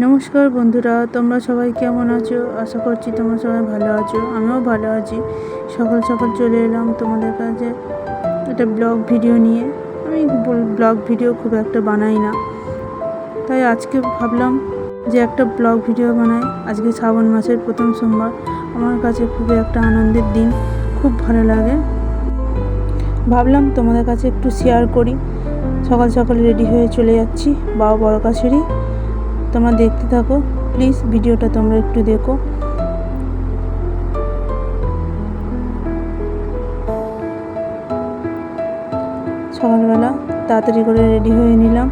নমস্কার বন্ধুরা, তোমরা সবাই কেমন আছো? আশা করছি তোমরা সবাই ভালো আছো। আমিও ভালো আছি। সকাল সকাল চলে এলাম তোমাদের কাছে একটা ব্লগ ভিডিও নিয়ে। আমি ব্লগ ভিডিও খুব একটা বানাই না, তাই আজকে ভাবলাম যে একটা ব্লগ ভিডিও বানাই। আজকে শ্রাবণ মাসের প্রথম সোমবার, আমার কাছে খুবই একটা আনন্দের দিন, খুব ভালো লাগে। ভাবলাম তোমাদের কাছে একটু শেয়ার করি। সকাল সকাল রেডি হয়ে চলে যাচ্ছি বাবা বড় কাছেরই। তোমরা দেখতে থাকো প্লিজ, ভিডিওটা তোমরা একটু দেখো। সকালবেলা তাড়াতাড়ি করে রেডি হয়ে নিলাম,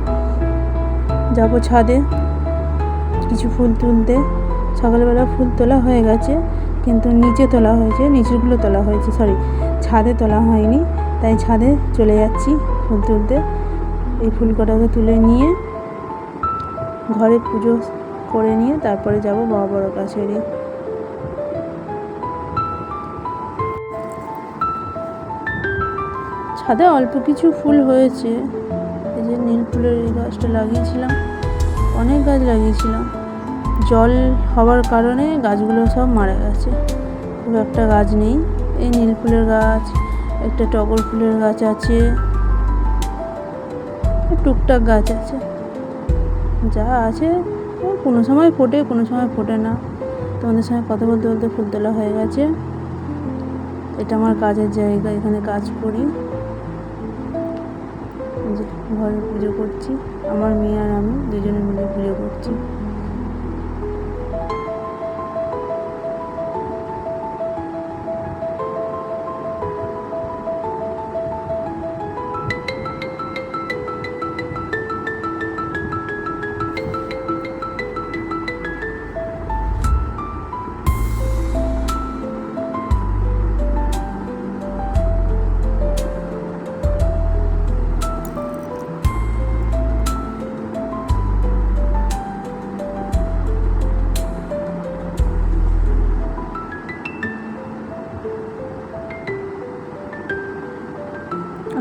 যাব ছাদে কিছু ফুল তুলতে। সকালবেলা ফুল তোলা হয়ে গেছে, কিন্তু নিচে তোলা হয়েছে, নিচেরগুলো তোলা হয়েছে, ছাদে তোলা হয়নি। তাই ছাদে চলে যাচ্ছি ফুল তুলতে। এই ফুল কটাকে তুলে নিয়ে ঘরে পুজো করে নিয়ে তারপরে যাব বাবা বড় কাছেরই। ছাদে অল্প কিছু ফুল হয়েছে। এই যে নীল ফুলের এই গাছটা লাগিয়েছিলাম, অনেক গাছ লাগিয়েছিলাম, জল হওয়ার কারণে গাছগুলো সব মারা গেছে, খুব একটা গাছ নেই। এই নীল ফুলের গাছ, একটা টগর ফুলের গাছ আছে, টুকটাক গাছ আছে, যা আছে কোনো সময় ফোটে কোনো সময় ফোটে না। তোমাদের সঙ্গে কথা বলতে বলতে ফুল তোলা হয়ে গেছে। এটা আমার কাজের জায়গা, এখানে কাজ করি। ঘরে পুজো করছি, আমার মেয়ে আর আমি দুজনে মিলে পুজো করছি।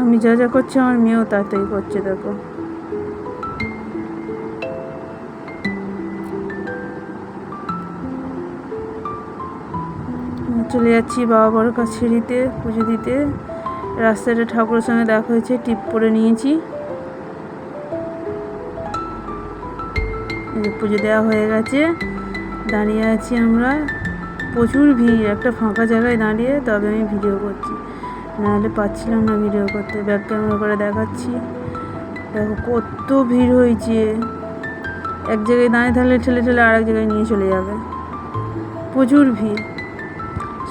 আমি যা যা করছি আমার মেয়েও তাড়াতাড়ি করছে, দেখো। চলে যাচ্ছি বাবা বড় কাছেরিতে পুজো দিতে। রাস্তাটা ঠাকুরের সঙ্গে দেখা হয়েছে, টিপ পরে নিয়েছি। পুজো দেওয়া হয়ে গেছে, দাঁড়িয়ে আছি আমরা। প্রচুর ভিড়, একটা ফাঁকা জায়গায় দাঁড়িয়ে তবে আমি ভিডিও করছি, নাহলে পাচ্ছিলাম না ভিডিও করতে। ব্যাক ক্যামেরা করে দেখাচ্ছি, দেখো কত ভিড় হয়েছে। এক জায়গায় দাঁড়িয়ে থাকলে ঠেলে ঠেলে আর এক জায়গায় নিয়ে চলে যাবে। প্রচুর ভিড়,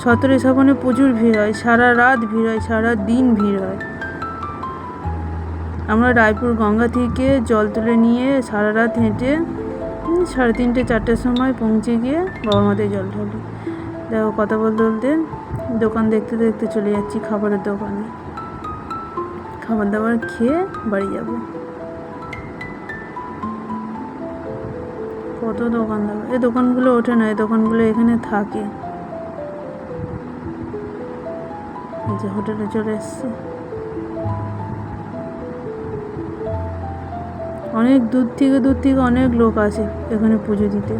17 শ্রাবণে প্রচুর ভিড় হয়, সারা রাত ভিড় হয়, সারা দিন ভিড় হয়। আমরা রায়পুর গঙ্গা থেকে জল তুলে নিয়ে সারা রাত হেঁটে 3:30 4টের সময় পৌঁছে গিয়ে বাবা মাতে জল ঢালি। দেখো কথা বলতে বলতে দোকান দেখতে দেখতে চলে যাচ্ছি খাবারের দোকানে। খাবার দাবার খেয়ে বাড়ি যাব। কত দোকান দাবার, এই দোকানগুলো ওঠে না, এই দোকানগুলো এখানে থাকে। এই যে হোটেলে চলে এসছি। অনেক দূর থেকে অনেক লোক আসে এখানে পুজো দিতে,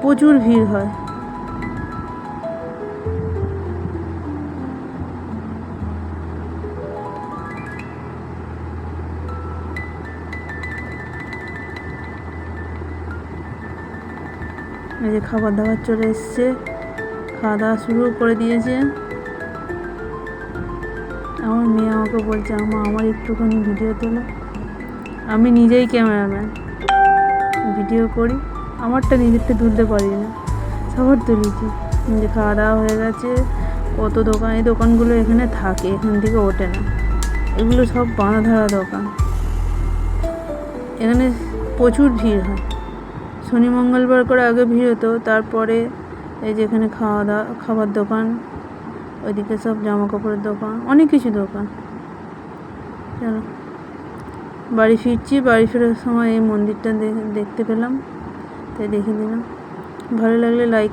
প্রচুর ভিড় হয়। এই যে খাবার দাবার চলে এসছে, খাওয়া দাওয়া শুরু করে দিয়েছে। আমার মেয়ে আমাকে বলছে, আমার একটুখানি ভিডিও তোলো। আমি নিজেই ক্যামেরাম্যান, ভিডিও করি, আমারটা নিজেরটা তুলতে পারি না, সবার তুলেছি। যে খাওয়া দাওয়া হয়ে গেছে, কত দোকান, এই দোকানগুলো এখানে থাকে, এখান থেকে ওঠে না, এগুলো সব বাঁধা ধরা দোকান। এখানে প্রচুর ভিড় হয়, শনি মঙ্গলবার করে আগে ভিড় হতো, তারপরে এই যে এখানে খাবার দোকান, ওইদিকে সব জামা কাপড়ের দোকান, অনেক কিছু দোকান। চলো বাড়ি ফিরছি। বাড়ি ফেরার সময় এই মন্দিরটা দেখতে পেলাম, তাই দেখে দিলাম। ভালো লাগলে লাইক